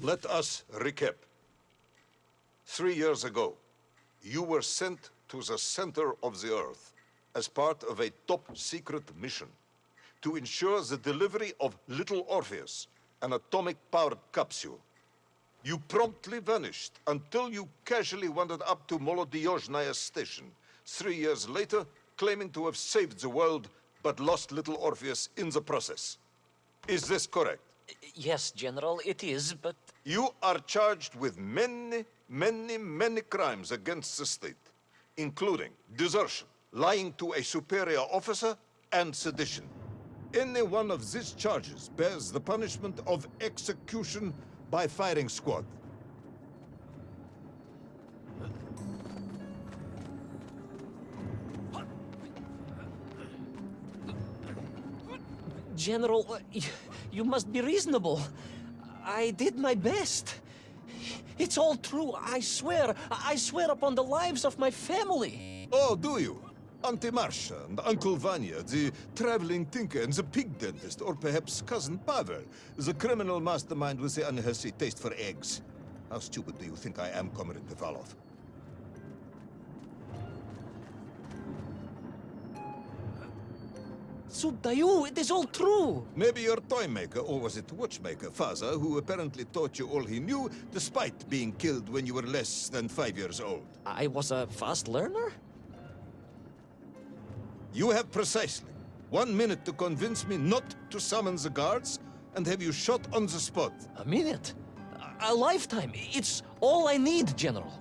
Let us recap. 3 years ago, you were sent to the center of the Earth as part of a top-secret mission to ensure the delivery of little Orpheus, an atomic-powered capsule. You promptly vanished until you casually wandered up to Molodiyozhnaya station 3 years later, claiming to have saved the world, but lost little Orpheus in the process. Is this correct? Yes, General, it is, but... You are charged with many crimes against the state, including desertion, lying to a superior officer, and sedition. Any one of these charges bears the punishment of execution by firing squad. General, you must be reasonable. I did my best. It's all true, I swear. I swear upon the lives of my family. Oh, do you? Auntie Marcia and Uncle Vanya, the traveling tinker and the pig dentist, or perhaps Cousin Pavel, the criminal mastermind with the unhealthy taste for eggs. How stupid do you think I am, Comrade Pivalov? Subdayu, it is all true. Maybe your toy maker, or was it watchmaker, father, who apparently taught you all he knew, despite being killed when you were less than 5 years old. I was a fast learner? You have precisely 1 minute to convince me not to summon the guards, and have you shot on the spot. A minute? A lifetime. It's all I need, General.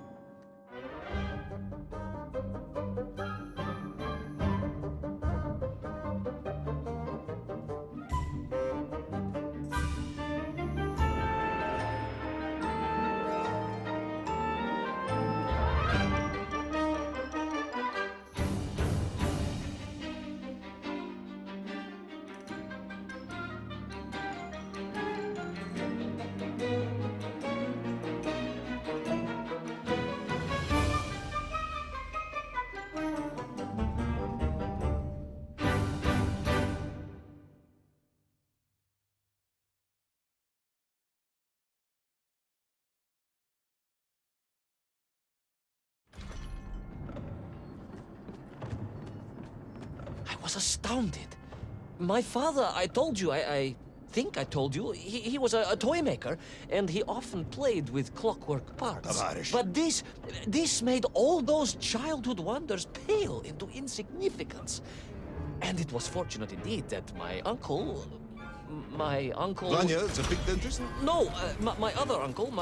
I was astounded. My father, I told you, I think I told you, he was a toy maker, and he often played with clockwork parts. Tavarish. But this made all those childhood wonders pale into insignificance. And it was fortunate indeed that my uncle... Vanya, the pig dentist? No, my other uncle,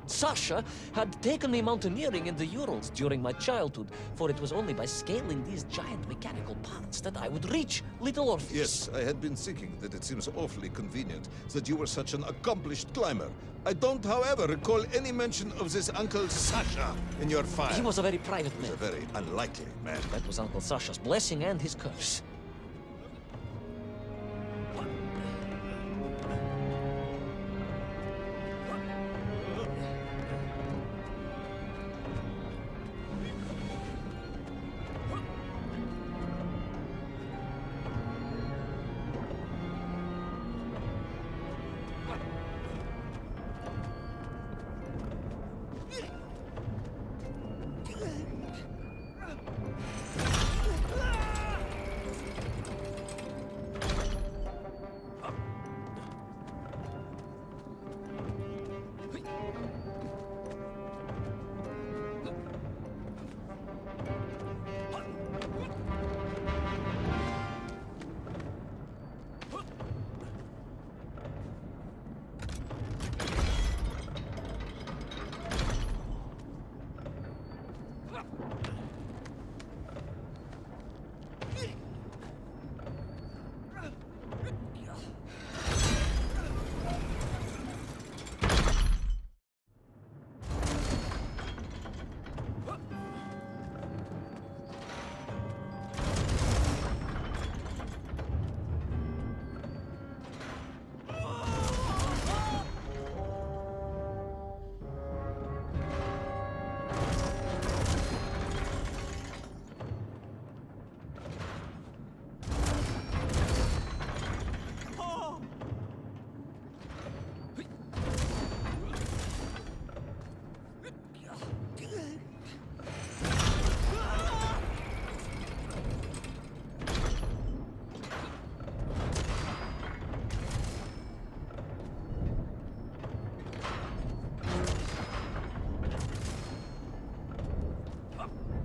Sasha, had taken me mountaineering in the Urals during my childhood, for it was only by scaling these giant mechanical parts that I would reach little Orpheus. Yes, I had been thinking that it seems awfully convenient that you were such an accomplished climber. I don't, however, recall any mention of this Uncle Sasha in your file. He was a very private He was man. a very unlikely man. That was Uncle Sasha's blessing and his curse.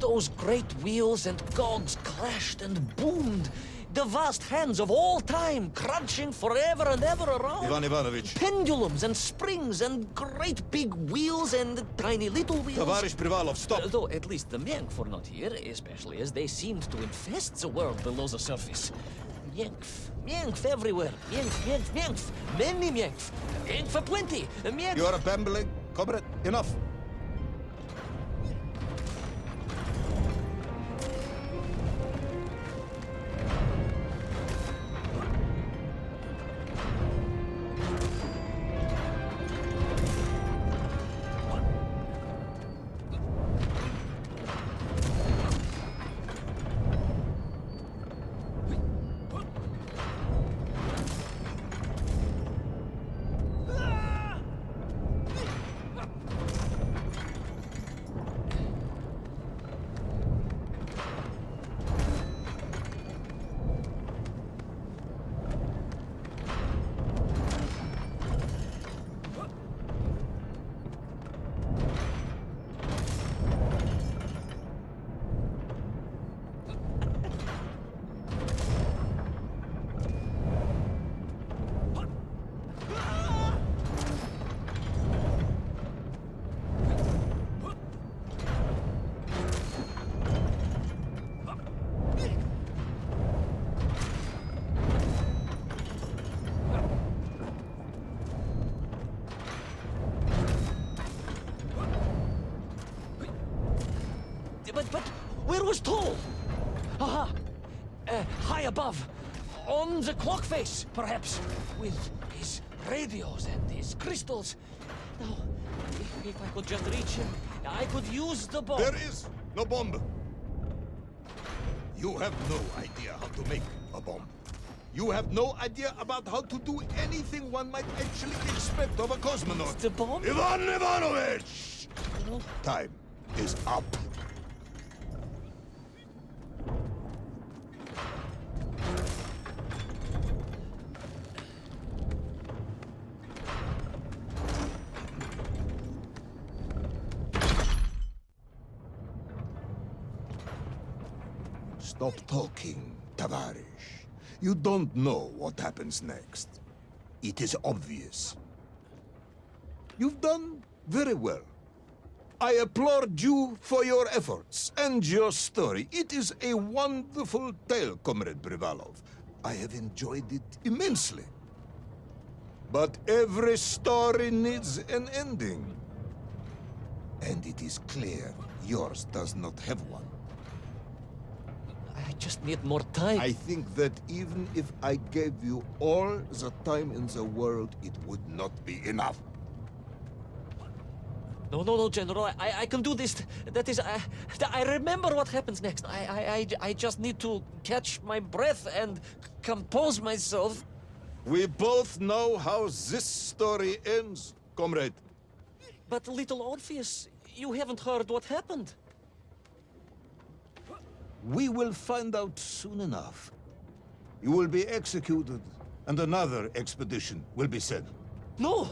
Those great wheels and cogs clashed and boomed. The vast hands of all time crunching forever and ever around. Ivan Ivanovich. Pendulums and springs and great big wheels and tiny little wheels. Tavarish Privalov, stop! Though at least the Myank were not here, especially as they seemed to infest the world below the surface. Myankf, Myankf everywhere. Myankf, Myankf, Myankf. Many Myankf. Myankf aplenty. Myankf. You are babbling. Comrade, enough. But where was Toll? Aha! High above. On the clock face, perhaps. With his radios and his crystals. Now, if I could just reach him, I could use the bomb. There is no bomb. You have no idea how to make a bomb. You have no idea about how to do anything one might actually expect of a cosmonaut. The bomb? Ivan Ivanovich! No. Time is up. Stop talking, Tavarish. You don't know what happens next. It is obvious. You've done very well. I applaud you for your efforts and your story. It is a wonderful tale, Comrade Privalov. I have enjoyed it immensely. But every story needs an ending. And it is clear yours does not have one. I just need more time. I think that even if I gave you all the time in the world, it would not be enough. No, General. I can do this. That is, I remember what happens next. I just need to catch my breath and compose myself. We both know how this story ends, comrade. But little Orpheus, you haven't heard what happened. We will find out soon enough. You will be executed, and another expedition will be sent. No,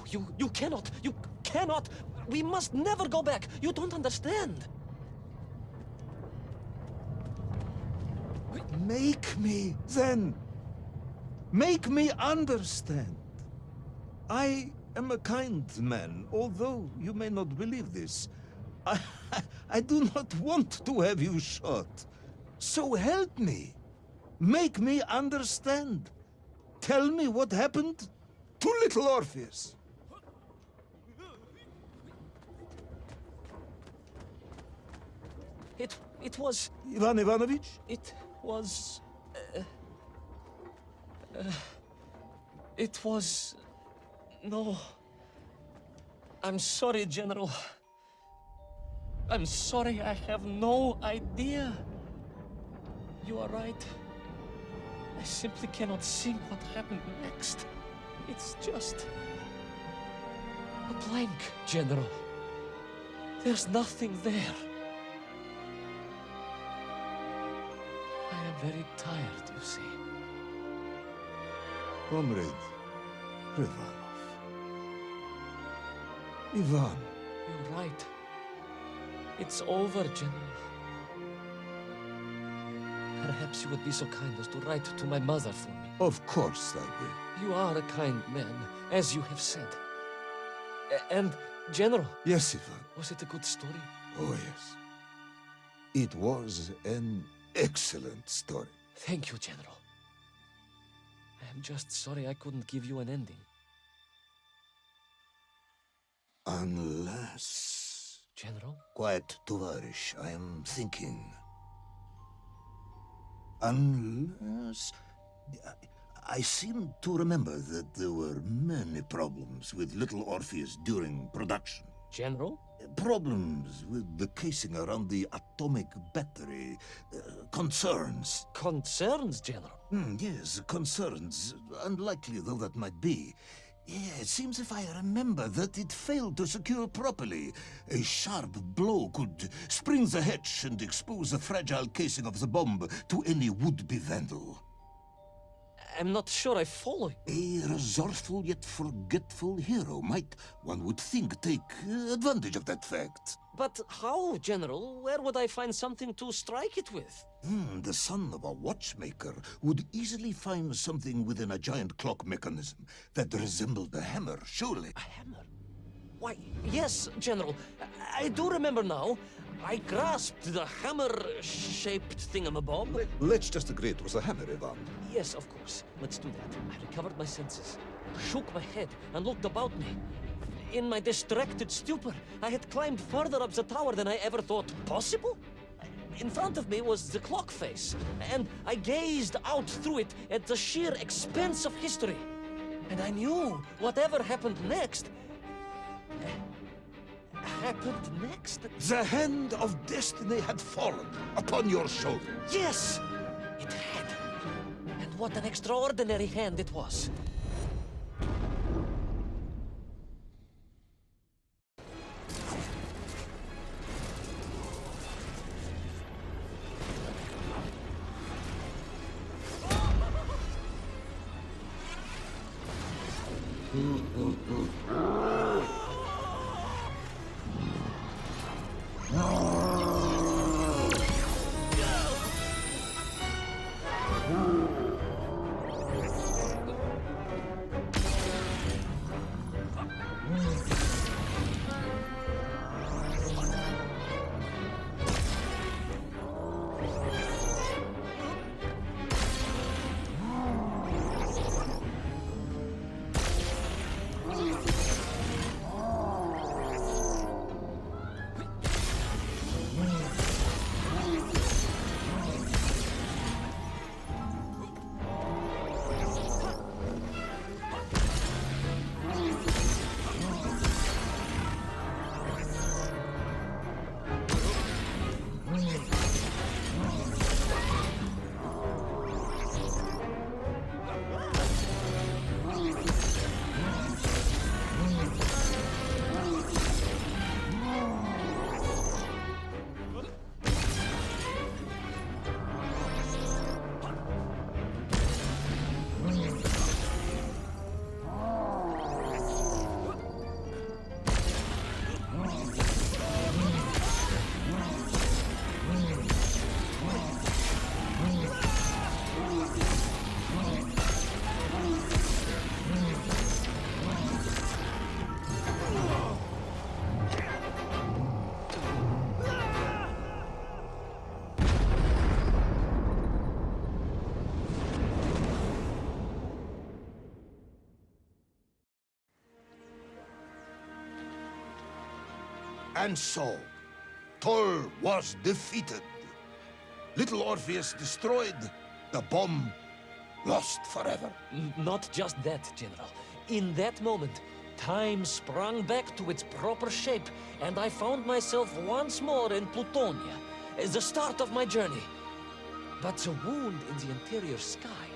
you cannot. You cannot. We must never go back. You don't understand. Make me, then. Make me understand. I am a kind man, although you may not believe this. I do not want to have you shot. So help me. Make me understand. Tell me what happened to little Orpheus. It was... Ivan Ivanovich? It was... it was... No. I'm sorry, General. I'm sorry, I have no idea. You are right. I simply cannot think what happened next. It's just... a blank, General. There's nothing there. I am very tired, you see. Comrade Privalov. Ivan. You're right. It's over, General. Perhaps you would be so kind as to write to my mother for me. Of course I will. You are a kind man, as you have said. And, General, Yes, Ivan. was it a good story? Oh, yes. It was an excellent story. Thank you, General. I am just sorry I couldn't give you an ending. Unless... General? Quiet, Tovarish. I am thinking. Unless... I seem to remember that there were many problems with little Orpheus during production. General? Problems with the casing around the atomic battery. Concerns. Concerns, General? Yes, concerns. Unlikely though that might be. Yeah, it seems if I remember that it failed to secure properly. A sharp blow could spring the hatch and expose the fragile casing of the bomb to any would-be vandal. I'm not sure I follow. A resourceful yet forgetful hero might, one would think, take advantage of that fact. But how, General? Where would I find something to strike it with? The son of a watchmaker would easily find something within a giant clock mechanism that resembled a hammer, surely. A hammer? Why, yes, General. I do remember now. I grasped the hammer-shaped thingamabob. Let's just agree it was a hammer, Ivan. Yes, of course. Let's do that. I recovered my senses, shook my head, and looked about me. In my distracted stupor, I had climbed further up the tower than I ever thought possible. In front of me was the clock face, and I gazed out through it at the sheer expanse of history. And I knew whatever happened next... The hand of destiny had fallen upon your shoulder. Yes! It had. And what an extraordinary hand it was. And so, Tol was defeated. Little Orpheus destroyed, the bomb lost forever. Not just that, General. In that moment, time sprung back to its proper shape, and I found myself once more in Plutonia, the start of my journey. But the wound in the interior sky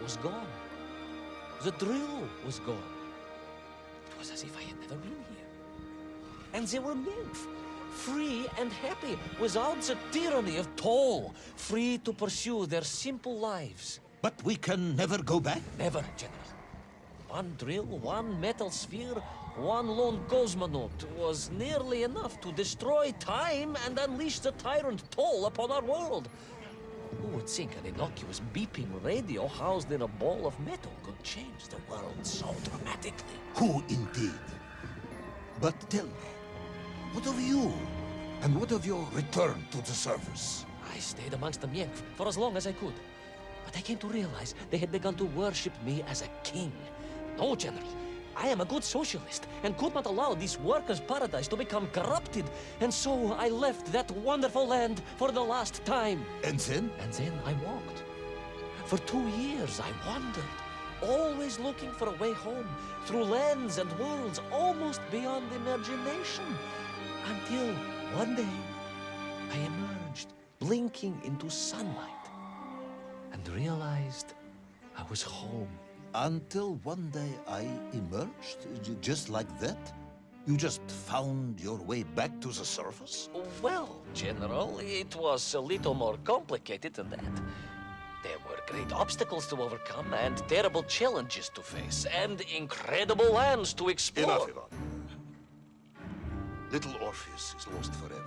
was gone. The drill was gone. It was as if I had never been here. And they were nymph, free and happy, without the tyranny of toll, free to pursue their simple lives. But we can never go back? Never, General. One drill, one metal sphere, One lone cosmonaut was nearly enough to destroy time and unleash the tyrant Toll upon our world. Who would think an innocuous beeping radio housed in a ball of metal could change the world so dramatically? Who indeed? But tell me, what of you? And what of your return to the surface? I stayed amongst the Mienk for as long as I could. But I came to realize they had begun to worship me as a king. No, General. I am a good socialist and could not allow this workers' paradise to become corrupted. And so I left that wonderful land for the last time. And then? And then I walked. For 2 years I wandered, always looking for a way home, through lands and worlds almost beyond imagination. Until one day, I emerged, blinking into sunlight, and realized I was home. Until one day I emerged, just like that? You just found your way back to the surface? Well, General, it was a little more complicated than that. There were great obstacles to overcome, and terrible challenges to face, and incredible lands to explore. Enough, Ivan. Little Orpheus is lost forever.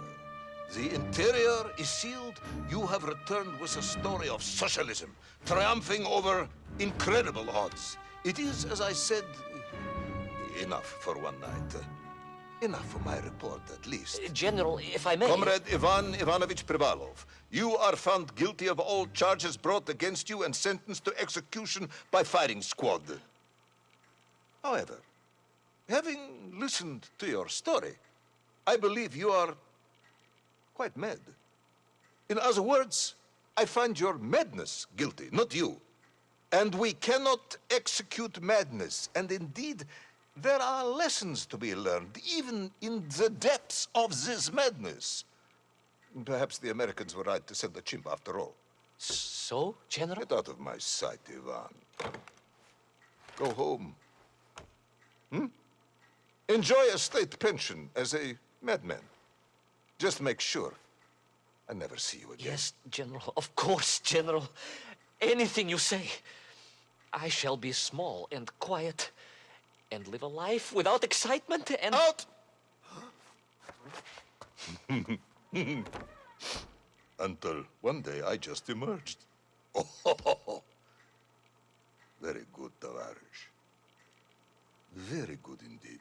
The interior is sealed. You have returned with a story of socialism, triumphing over incredible odds. It is, as I said, enough for one night. Enough for my report, at least. General, if I may... Comrade Ivan Ivanovich Privalov, you are found guilty of all charges brought against you and sentenced to execution by firing squad. However, having listened to your story, I believe you are quite mad. In other words, I find your madness guilty, not you. And we cannot execute madness. And indeed, there are lessons to be learned, even in the depths of this madness. Perhaps the Americans were right to send the chimp after all. So, General? Get out of my sight, Ivan. Go home. Enjoy a state pension as a madman. Just make sure I never see you again. Yes, General. Of course, General. Anything you say. I shall be small and quiet and live a life without excitement and... Out! Until one day I just emerged. Oh, very good, Tavarish. Very good indeed.